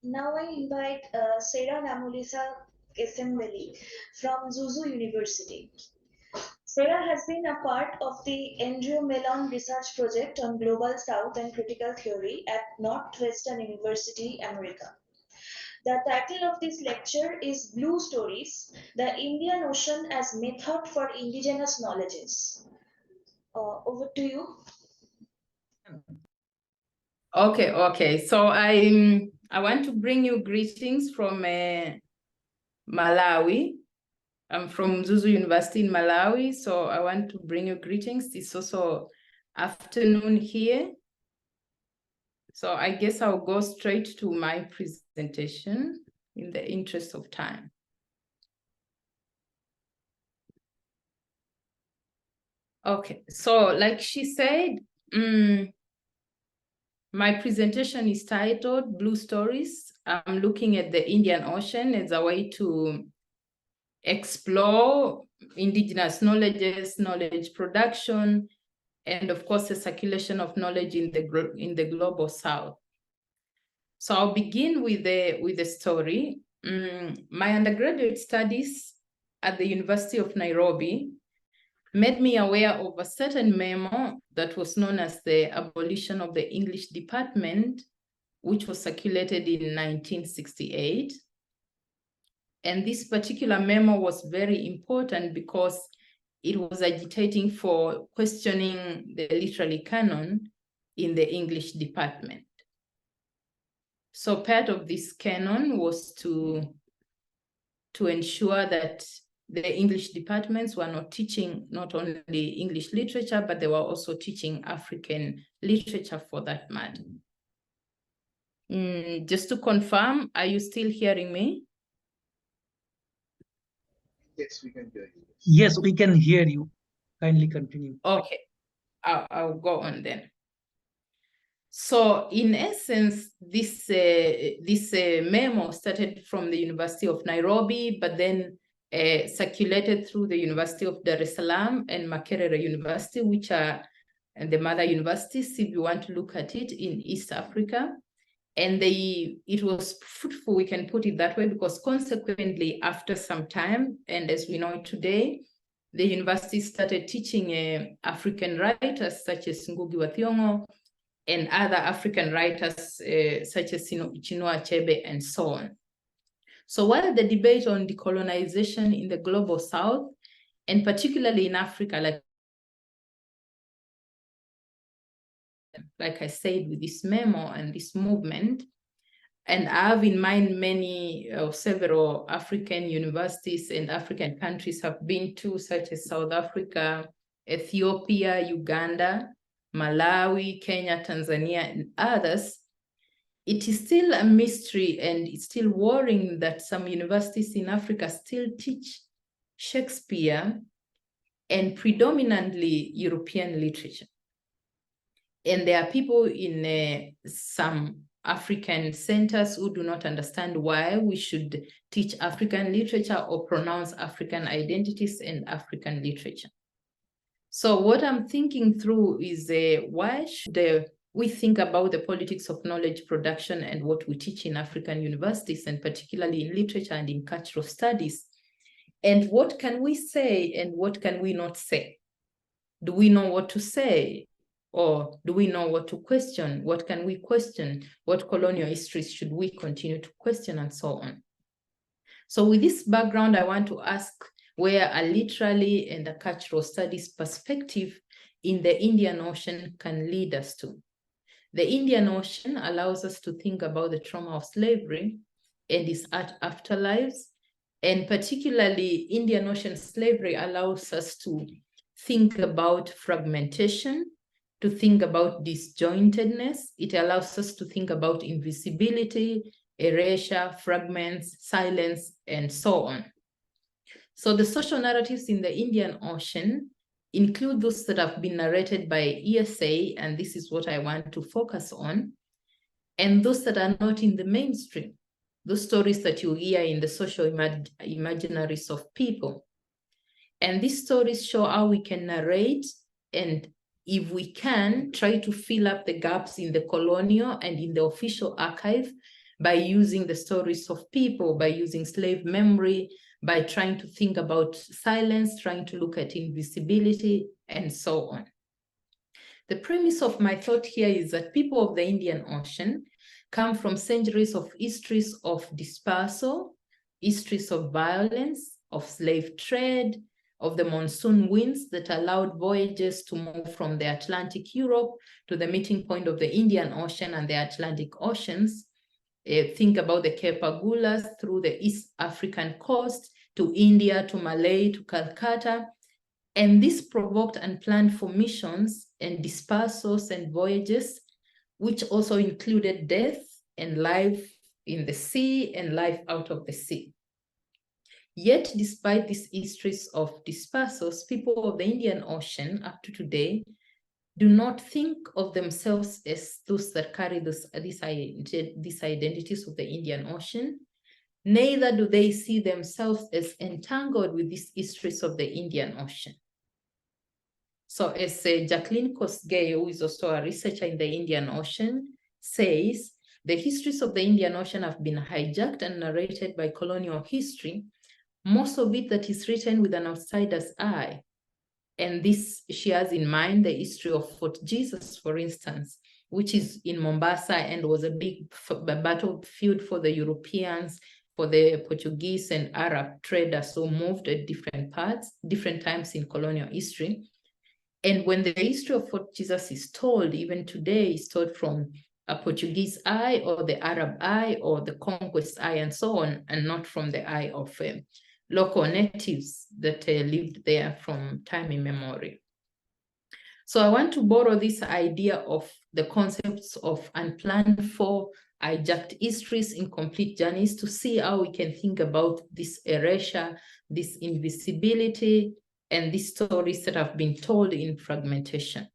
Now I invite Serah Namulisa Kasembeli from Mzuzu University. Serah has been a part of the Andrew Mellon research project on Global South and critical theory at Northwestern University, America. The title of this lecture is Blue Stories, the Indian Ocean as Method for Indigenous Knowledges. Over to you. Okay. So I want to bring you greetings from Malawi. I'm from Mzuzu University in Malawi, so I want to bring you greetings. It's also afternoon here. So I guess I'll go straight to my presentation in the interest of time. Okay, so like she said, my presentation is titled Blue Stories. I'm looking at the Indian Ocean as a way to explore indigenous knowledges, knowledge production, and of course, the circulation of knowledge in the global South. So I'll begin with the story. My undergraduate studies at the University of Nairobi made me aware of a certain memo that was known as the abolition of the English department, which was circulated in 1968. And this particular memo was very important because it was agitating for questioning the literary canon in the English department. So part of this canon was to ensure that the English departments were not teaching not only English literature, but they were also teaching African literature for that matter. Just to confirm, are you still hearing me? Yes, we can hear you. Yes, we can hear you. Kindly continue. Okay, I'll go on then. So in essence, this memo started from the University of Nairobi, but then circulated through the University of Dar es Salaam and Makerere University, which are the mother universities, if you want to look at it, in East Africa. And it was fruitful, we can put it that way, because consequently, after some time, and as we know today, the university started teaching African writers such as Ngugi wa Thiong'o and other African writers such as Chinua Achebe and so on. So while the debate on decolonization in the global South, and particularly in Africa, like I said, with this memo and this movement, and I have in mind several African universities and African countries have been to, such as South Africa, Ethiopia, Uganda, Malawi, Kenya, Tanzania, and others. It is still a mystery, and it's still worrying that some universities in Africa still teach Shakespeare and predominantly European literature. And there are people in some African centers who do not understand why we should teach African literature or pronounce African identities and African literature. So what I'm thinking through is why should we think about the politics of knowledge production and what we teach in African universities, and particularly in literature and in cultural studies? And what can we say and what can we not say? Do we know what to say? Or do we know what to question? What can we question? What colonial histories should we continue to question, and so on? So with this background, I want to ask where a literary and a cultural studies perspective in the Indian Ocean can lead us to. The Indian Ocean allows us to think about the trauma of slavery and its afterlives, and particularly Indian Ocean slavery allows us to think about fragmentation, to think about disjointedness. It allows us to think about invisibility, erasure, fragments, silence, and so on. So the social narratives in the Indian Ocean include those that have been narrated by ESA, and this is what I want to focus on, and those that are not in the mainstream, those stories that you hear in the social imaginaries of people. And these stories show how we can narrate, and if we can, try to fill up the gaps in the colonial and in the official archive by using the stories of people, by using slave memory, by trying to think about silence, trying to look at invisibility, and so on. The premise of my thought here is that people of the Indian Ocean come from centuries of histories of dispersal, histories of violence, of slave trade, of the monsoon winds that allowed voyages to move from the Atlantic Europe to the meeting point of the Indian Ocean and the Atlantic Oceans. Think about the Cape Agulas through the East African coast to India, to Malay, to Kolkata. And this provoked unplanned formations and dispersals and voyages, which also included death and life in the sea and life out of the sea. Yet, despite these histories of dispersals, people of the Indian Ocean up to today do not think of themselves as those that carry these identities of the Indian Ocean. Neither do they see themselves as entangled with these histories of the Indian Ocean. So as Jacqueline Kosgei, who is also a researcher in the Indian Ocean, says, the histories of the Indian Ocean have been hijacked and narrated by colonial history, most of it that is written with an outsider's eye. And this, she has in mind the history of Fort Jesus, for instance, which is in Mombasa and was a big battlefield for the Europeans, for the Portuguese and Arab traders who moved at different times in colonial history. And when the history of Fort Jesus is told, even today, is told from a Portuguese eye or the Arab eye or the conquest eye and so on, and not from the eye of local natives that lived there from time immemorial. So I want to borrow this idea of the concepts of unplanned for, hijacked histories, incomplete journeys to see how we can think about this erasure, this invisibility, and these stories that have been told in fragmentation.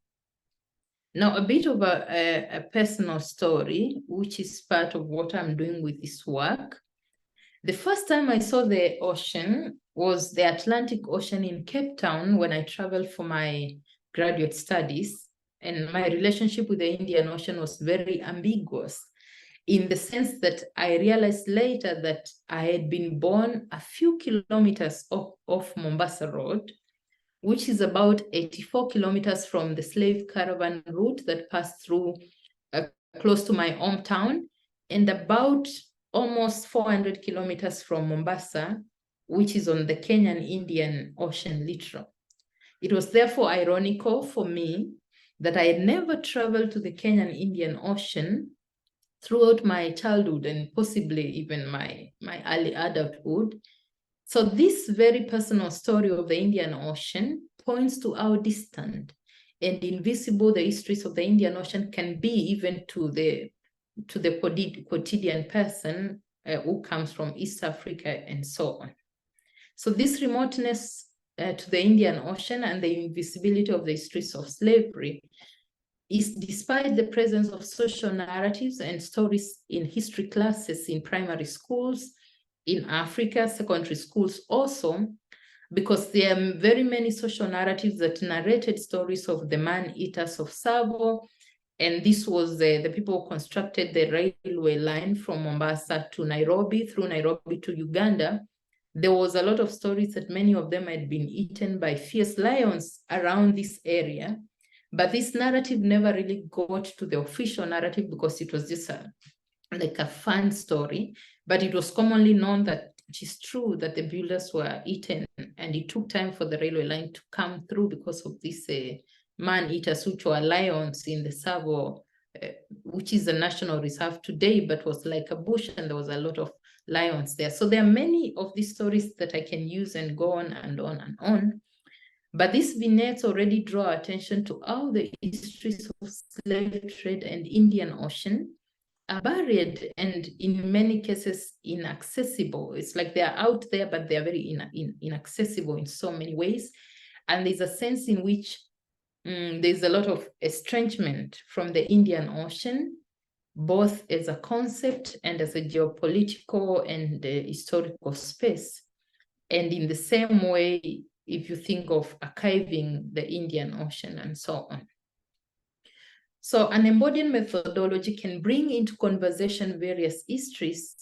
Now, a bit of a personal story, which is part of what I'm doing with this work. The first time I saw the ocean was the Atlantic Ocean in Cape Town when I traveled for my graduate studies. And my relationship with the Indian Ocean was very ambiguous in the sense that I realized later that I had been born a few kilometers off Mombasa Road, which is about 84 kilometers from the slave caravan route that passed through close to my hometown, and about almost 400 kilometers from Mombasa, which is on the Kenyan-Indian Ocean littoral. It was therefore ironical for me that I had never traveled to the Kenyan-Indian Ocean throughout my childhood and possibly even my early adulthood. So this very personal story of the Indian Ocean points to how distant and invisible the histories of the Indian Ocean can be even to the quotidian person who comes from East Africa and so on. So this remoteness to the Indian Ocean and the invisibility of the histories of slavery is despite the presence of social narratives and stories in history classes in primary schools, in Africa, secondary schools also, because there are very many social narratives that narrated stories of the man-eaters of Savo. And this was the people who constructed the railway line from Mombasa to Nairobi, through Nairobi to Uganda. There was a lot of stories that many of them had been eaten by fierce lions around this area. But this narrative never really got to the official narrative because it was just like a fun story. But it was commonly known that it is true that the builders were eaten, and it took time for the railway line to come through because of this man-eaters, which were lions in the Savo, which is a national reserve today, but was like a bush, and there was a lot of lions there. So there are many of these stories that I can use and go on and on and on. But these vignettes already draw attention to how the histories of slave trade and Indian Ocean are buried and in many cases inaccessible. It's like they're out there, but they're very inaccessible in so many ways. And there's a sense in which there's a lot of estrangement from the Indian Ocean, both as a concept and as a geopolitical and historical space. And in the same way, if you think of archiving the Indian Ocean and so on. So an embodied methodology can bring into conversation various histories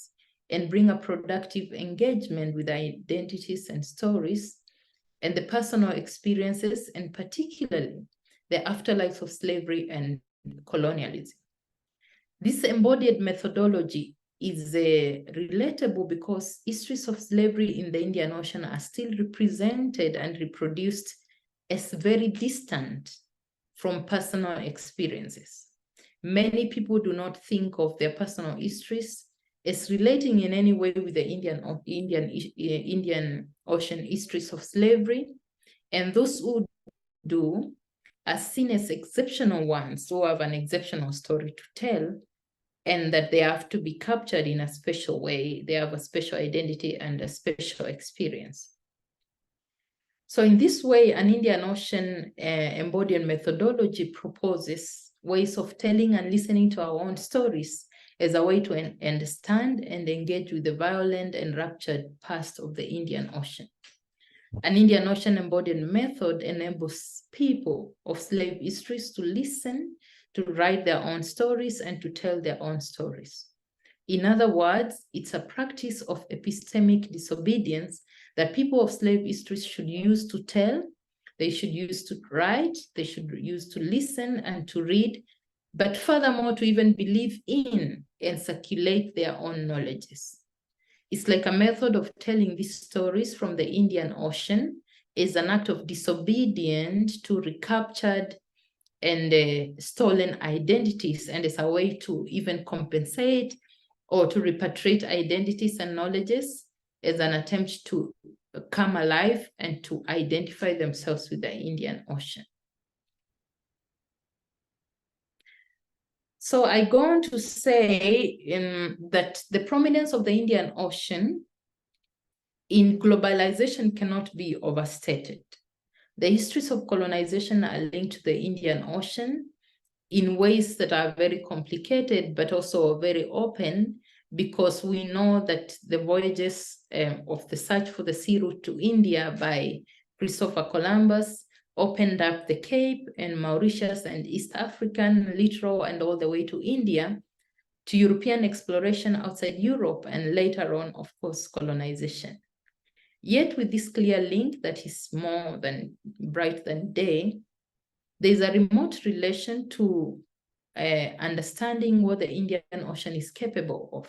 and bring a productive engagement with identities and stories and the personal experiences, and particularly the afterlife of slavery and colonialism. This embodied methodology is relatable because histories of slavery in the Indian Ocean are still represented and reproduced as very distant from personal experiences. Many people do not think of their personal histories as relating in any way with the Indian Ocean histories of slavery, and those who do are seen as exceptional ones who have an exceptional story to tell, and that they have to be captured in a special way. They have a special identity and a special experience. So in this way, an Indian Ocean embodied methodology proposes ways of telling and listening to our own stories as a way to understand and engage with the violent and ruptured past of the Indian Ocean. An Indian Ocean embodied method enables people of slave histories to listen, to write their own stories, and to tell their own stories. In other words, it's a practice of epistemic disobedience that people of slave histories should use to tell, they should use to write, they should use to listen and to read, but furthermore to even believe in and circulate their own knowledges. It's like a method of telling these stories from the Indian Ocean is an act of disobedience to recaptured and stolen identities, and as a way to even compensate or to repatriate identities and knowledges as an attempt to come alive and to identify themselves with the Indian Ocean. So I go on to say that the prominence of the Indian Ocean in globalization cannot be overstated. The histories of colonization are linked to the Indian Ocean in ways that are very complicated, but also very open, because we know that the voyages of the search for the sea route to India by Christopher Columbus opened up the Cape and Mauritius and East African littoral and all the way to India, to European exploration outside Europe, and later on, of course, colonization. Yet with this clear link that is more than bright than day, there's a remote relation to understanding what the Indian Ocean is capable of.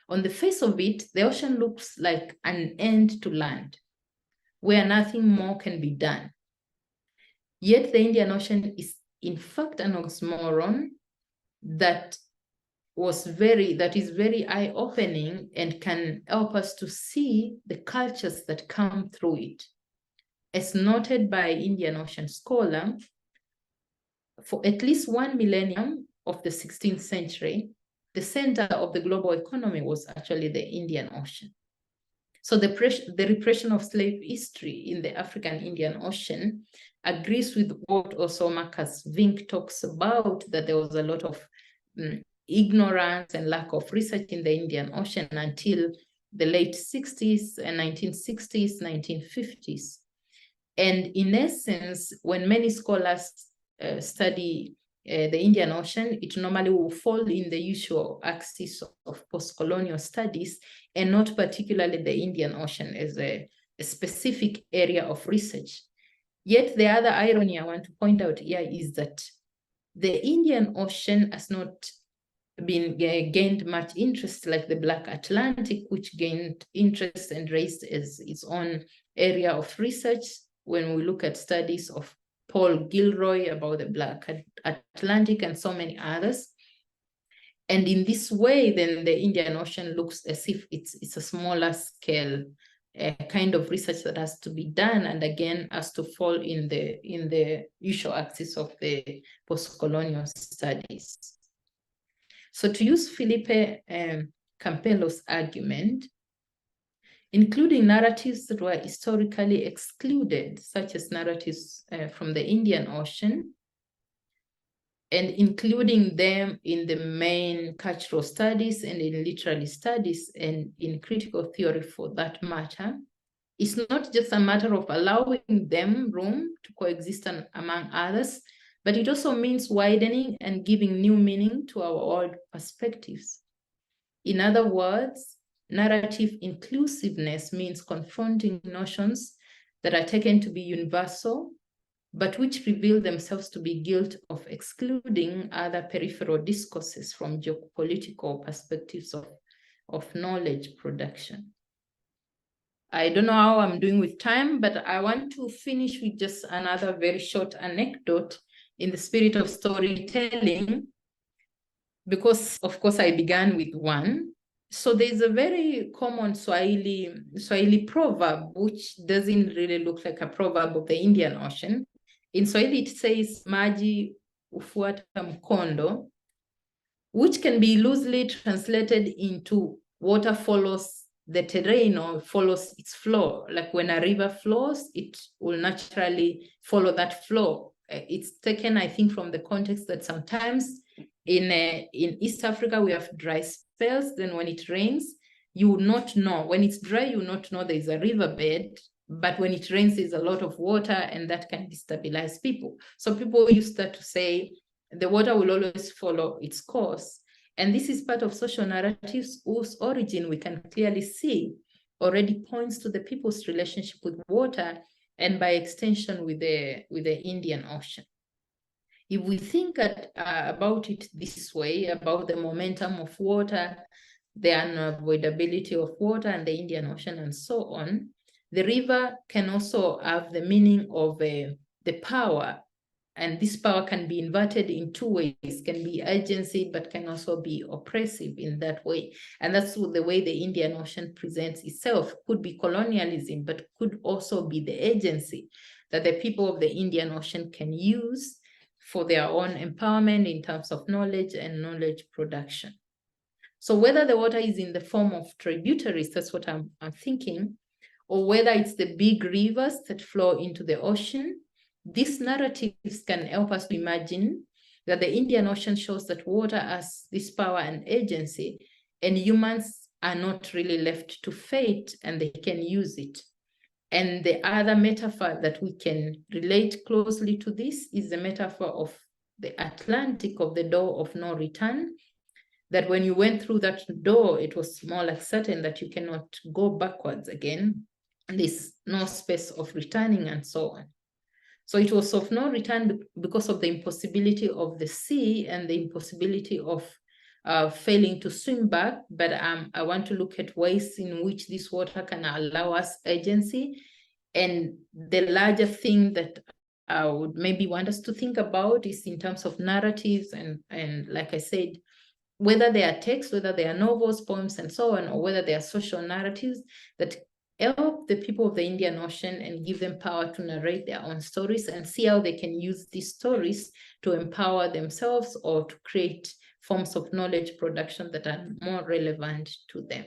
On the face of it, the ocean looks like an end to land, where nothing more can be done. Yet the Indian Ocean is in fact an oxymoron that is very eye-opening and can help us to see the cultures that come through it. As noted by Indian Ocean scholar, for at least 1 millennium of the 16th century, the center of the global economy was actually the Indian Ocean. So the repression of slave history in the African Indian Ocean agrees with what also Marcus Vink talks about, that there was a lot of ignorance and lack of research in the Indian Ocean until the late 60s and 1960s, 1950s. And in essence, when many scholars study the Indian Ocean, it normally will fall in the usual axis of post-colonial studies, and not particularly the Indian Ocean as a specific area of research. Yet the other irony I want to point out here is that the Indian Ocean has not been gained much interest like the Black Atlantic, which gained interest and raised as its own area of research when we look at studies of Paul Gilroy about the Black Atlantic and so many others. And in this way, then the Indian Ocean looks as if it's a smaller scale kind of research that has to be done, and again has to fall in the usual axis of the post-colonial studies. So to use Felipe Campello's argument, including narratives that were historically excluded, such as narratives from the Indian Ocean, and including them in the main cultural studies and in literary studies and in critical theory for that matter, it's not just a matter of allowing them room to coexist among others, but it also means widening and giving new meaning to our old perspectives. In other words, narrative inclusiveness means confronting notions that are taken to be universal, but which reveal themselves to be guilt of excluding other peripheral discourses from geopolitical perspectives of knowledge production. I don't know how I'm doing with time, but I want to finish with just another very short anecdote in the spirit of storytelling, because of course I began with one. So there's a very common Swahili proverb, which doesn't really look like a proverb of the Indian Ocean. In Swahili, it says, maji ufuata mkondo, which can be loosely translated into water follows the terrain or follows its flow. Like when a river flows, it will naturally follow that flow. It's taken, I think, from the context that sometimes in East Africa, we have dry spells. Then when it rains, you will not know. When it's dry, you will not know there's a riverbed. But when it rains, there's a lot of water, and that can destabilize people. So people used that to say, the water will always follow its course. And this is part of social narratives whose origin we can clearly see already points to the people's relationship with water, and by extension with the Indian Ocean. If we think about it this way, about the momentum of water, the unavoidability of water and the Indian Ocean and so on, the river can also have the meaning of the power. And this power can be inverted in two ways. It can be agency, but can also be oppressive in that way. And that's the way the Indian Ocean presents itself. Could be colonialism, but could also be the agency that the people of the Indian Ocean can use for their own empowerment in terms of knowledge and knowledge production. So whether the water is in the form of tributaries, that's what I'm thinking, or whether it's the big rivers that flow into the ocean, these narratives can help us to imagine that the Indian Ocean shows that water has this power and agency, and humans are not really left to fate, and they can use it. And the other metaphor that we can relate closely to this is the metaphor of the Atlantic, of the door of no return, that when you went through that door, it was more like certain that you cannot go backwards again. And there's no space of returning and so on. So it was of no return because of the impossibility of the sea and the impossibility of failing to swim back. But I want to look at ways in which this water can allow us agency. And the larger thing that I would maybe want us to think about is in terms of narratives and like I said, whether they are texts, whether they are novels, poems, and so on, or whether they are social narratives that help the people of the Indian Ocean and give them power to narrate their own stories and see how they can use these stories to empower themselves or to create forms of knowledge production that are more relevant to them.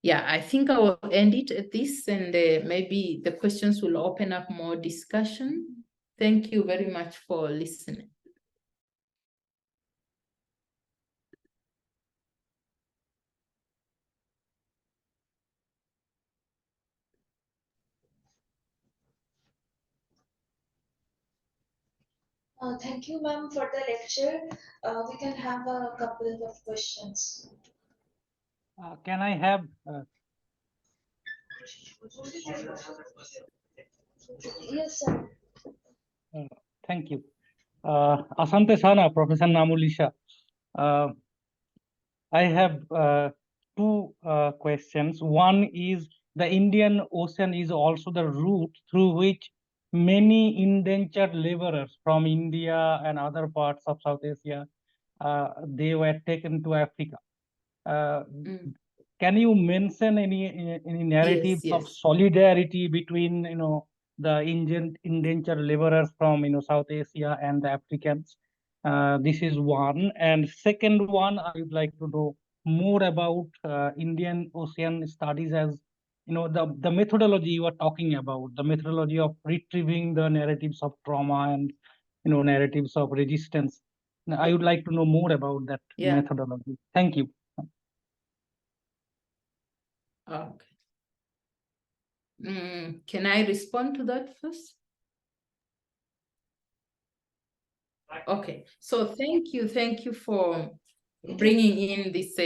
Yeah, I think I will end it at this, and maybe the questions will open up more discussion. Thank you very much for listening. Thank you, ma'am, for the lecture. We can have a couple of questions. Can I have Yes, sir. thank you. Asante sana, Professor Namulisa. I have two questions. One is the Indian Ocean is also the route through which many indentured laborers from India and other parts of South Asia, they were taken to Africa. Can you mention any narrative Yes, of yes. solidarity between the indentured laborers from South Asia and the Africans? This is one. And second one, I would like to know more about Indian Ocean studies, as the methodology you are talking about, the methodology of retrieving the narratives of trauma and narratives of resistance. I would like to know more about that methodology. Thank you. Okay. Can I respond to that first? Okay, so thank you for bringing in this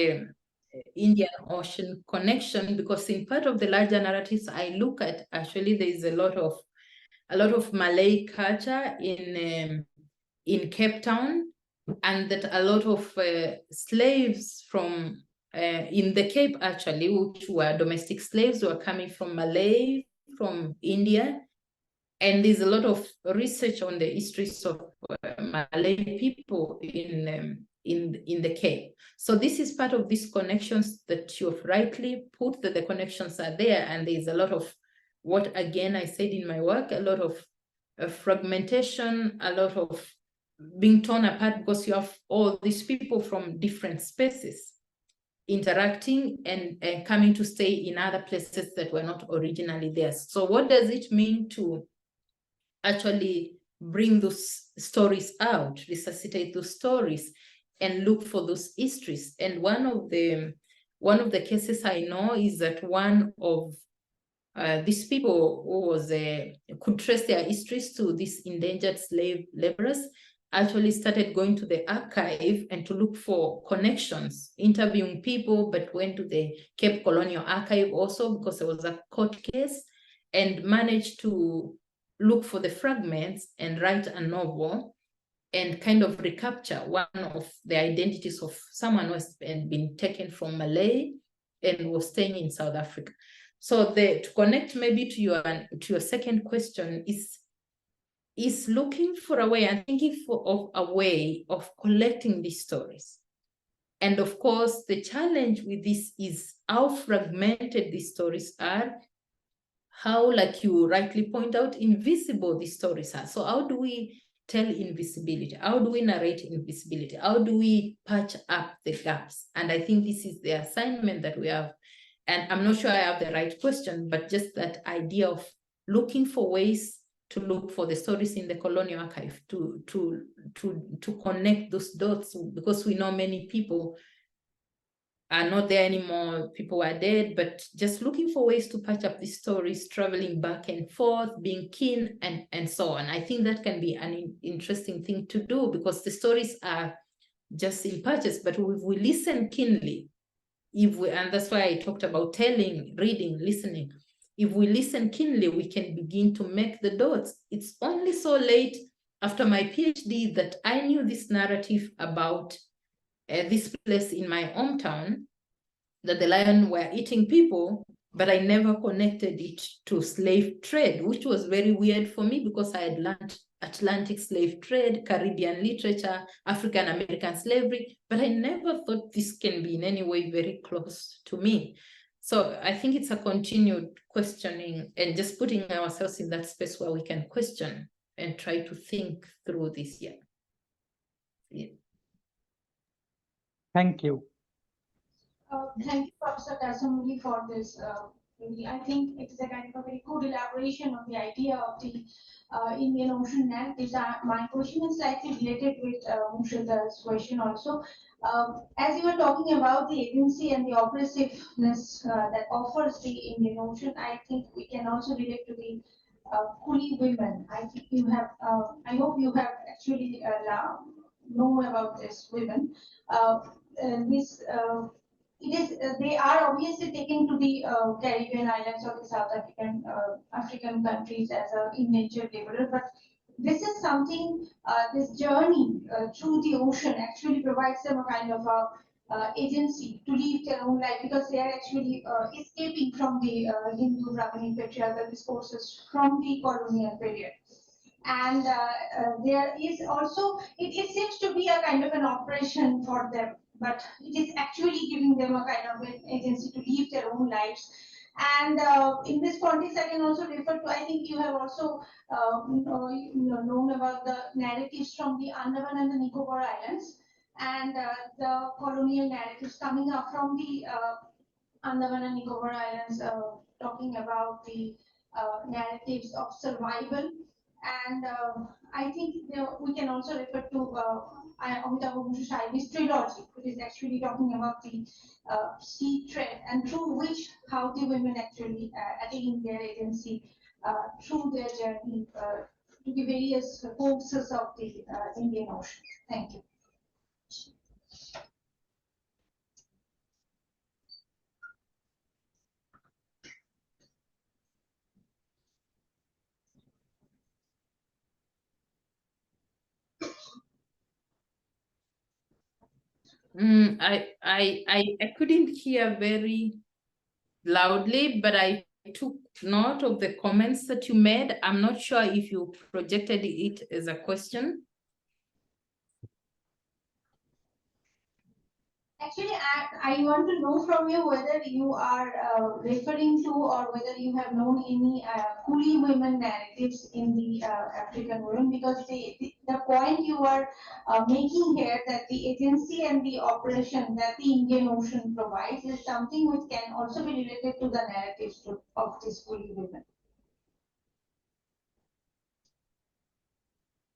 Indian Ocean connection, because in part of the larger narratives I look at, actually there is a lot of Malay culture in Cape Town, and that a lot of slaves from in the Cape, actually, which were domestic slaves, were coming from Malay, from India. And there's a lot of research on the histories of Malay people in the Cape. So this is part of these connections that you've rightly put, that the connections are there, and there's a lot of what, again, I said in my work, a lot of fragmentation, a lot of being torn apart, because you have all these people from different spaces interacting and coming to stay in other places that were not originally there. So what does it mean to actually bring those stories out, resuscitate those stories, and look for those histories? And one of the cases I know is that one of these people who was could trace their histories to these endangered slave laborers actually started going to the archive and to look for connections, interviewing people, but went to the Cape Colonial Archive also, because there was a court case, and managed to look for the fragments and write a novel and kind of recapture one of the identities of someone who has been taken from Malay and was staying in South Africa. So to connect maybe to your second question is looking for a way and thinking of a way of collecting these stories. And of course, the challenge with this is how fragmented these stories are, how, like you rightly point out, invisible these stories are. So how do we tell invisibility? How do we narrate invisibility? How do we patch up the gaps? And I think this is the assignment that we have. And I'm not sure I have the right question, but just that idea of looking for ways to look for the stories in the colonial archive, to connect those dots, because we know many people are not there anymore, people are dead, but just looking for ways to patch up these stories, traveling back and forth, being keen, and so on. I think that can be an interesting thing to do, because the stories are just in patches, but if we listen keenly, and that's why I talked about telling, reading, listening. If we listen keenly, we can begin to make the dots. It's only so late after my PhD that I knew this narrative about this place in my hometown, that the lion were eating people, but I never connected it to slave trade, which was very weird for me, because I had learned Atlantic slave trade, Caribbean literature, African American slavery, but I never thought this can be in any way very close to me. So I think it's a continued questioning and just putting ourselves in that space where we can question and try to think through this. Yeah. Thank you. Thank you, Professor Kasembeli, for this. I think it is a kind of a very good elaboration of the idea of the Indian Ocean narratives. My question is slightly related with Mushada's question also. As you were talking about the agency and the oppressiveness that offers the Indian Ocean, I think we can also relate to the coolie women. I think you have, I hope you have actually know about this women. This it is they are obviously taken to the Caribbean islands or the South African countries as a indentured laborer, but this is something this journey through the ocean actually provides them a kind of a agency to live their own life, because they are actually escaping from the Hindu Brahminic patriarchal discourses from the colonial period. And there is also it seems to be a kind of an operation for them, but it is actually giving them a kind of an agency to live their own lives. And in this context, I can also refer to, I think you have also known about the narratives from the Andaman and the Nicobar Islands, and the colonial narratives coming up from the Andaman and Nicobar Islands, talking about the narratives of survival. And I think we can also refer to Amitabh Shaivi's trilogy, which is actually talking about the sea trade, and through which how the women actually attain their agency through their journey to the various courses of the Indian Ocean. Thank you. I couldn't hear very loudly, but I took note of the comments that you made. I'm not sure if you projected it as a question. Actually, I want to know from you whether you are referring to or whether you have known any coolie women narratives in the African women, because the point you are making here, that the agency and the operation that the Indian Ocean provides is something which can also be related to the narratives of these coolie women.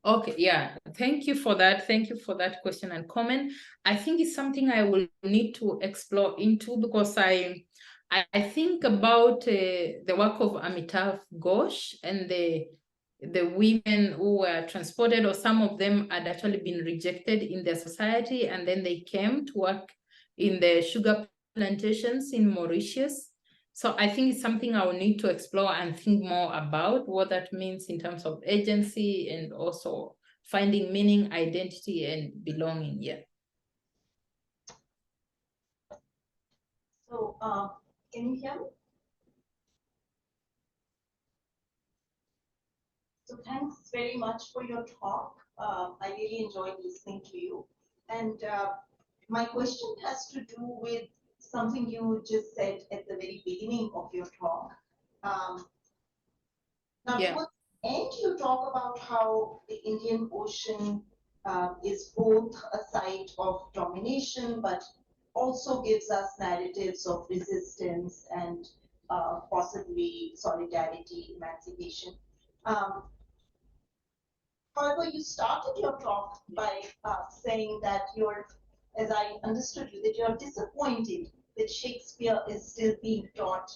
Okay, yeah, thank you for that. Thank you for that question and comment. I think it's something I will need to explore into, because I think about the work of Amitav Ghosh and the women who were transported, or some of them had actually been rejected in their society, and then they came to work in the sugar plantations in Mauritius. So I think it's something I will need to explore and think more about, what that means in terms of agency and also finding meaning, identity, and belonging. Yeah. So, can you hear me? So thanks very much for your talk. I really enjoyed listening to you. And my question has to do with something you just said at the very beginning of your talk. Now, Yeah. towards the end, you talk about how the Indian Ocean is both a site of domination, but also gives us narratives of resistance and possibly solidarity, emancipation. However, you started your talk by saying that you're, as I understood you, that you're disappointed that Shakespeare is still being taught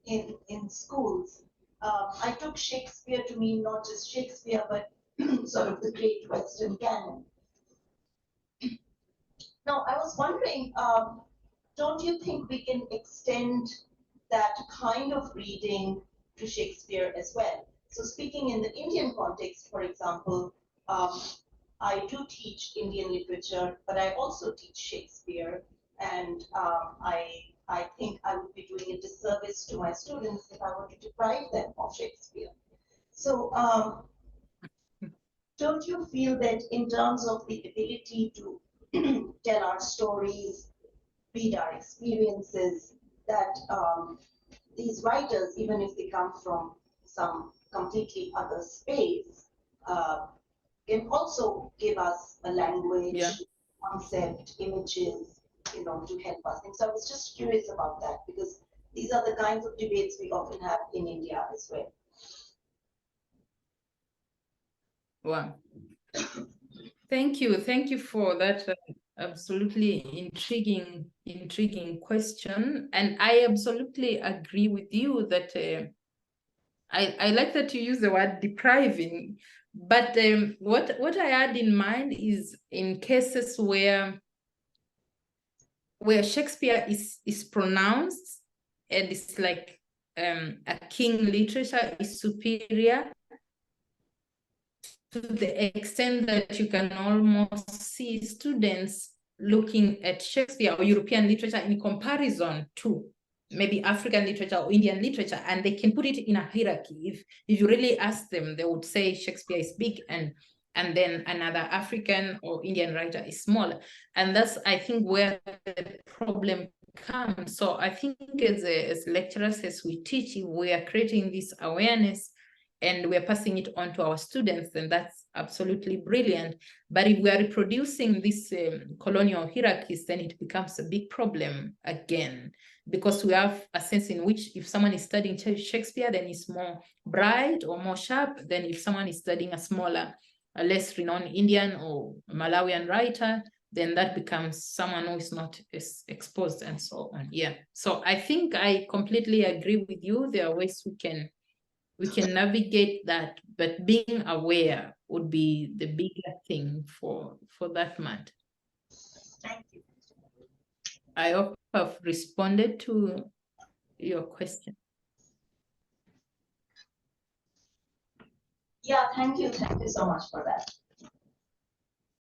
in schools. I took Shakespeare to mean not just Shakespeare, but sort of the great Western canon. Now, I was wondering, don't you think we can extend that kind of reading to Shakespeare as well? So speaking in the Indian context, for example, I do teach Indian literature, but I also teach Shakespeare, and I think I would be doing a disservice to my students if I were to deprive them of Shakespeare. So don't you feel that in terms of the ability to tell our stories, read our experiences, that these writers, even if they come from some completely other space, can also give us a language, Yeah. concept, images, to help us. And so I was just curious about that, because these are the kinds of debates we often have in India as well. Wow. Thank you for that absolutely intriguing question. And I absolutely agree with you that I like that you use the word depriving, but what I had in mind is in cases where Shakespeare is pronounced, and it's like a king literature is superior, to the extent that you can almost see students looking at Shakespeare or European literature in comparison to maybe African literature or Indian literature, and they can put it in a hierarchy. If you really ask them, they would say Shakespeare is big, and then another African or Indian writer is smaller. And that's, I think, where the problem comes. So I think as lecturers, as we teach, if we are creating this awareness and we're passing it on to our students, then that's absolutely brilliant. But if we are reproducing these colonial hierarchies, then it becomes a big problem again, because we have a sense in which if someone is studying Shakespeare, then it's more bright or more sharp than if someone is studying a smaller, a less renowned Indian or Malawian writer, then that becomes someone who is not as exposed and so on. Yeah. So I think I completely agree with you. There are ways we can we can navigate that, but being aware would be the bigger thing for that matter. Thank you. I hope I've responded to your question. Yeah, thank you so much for that.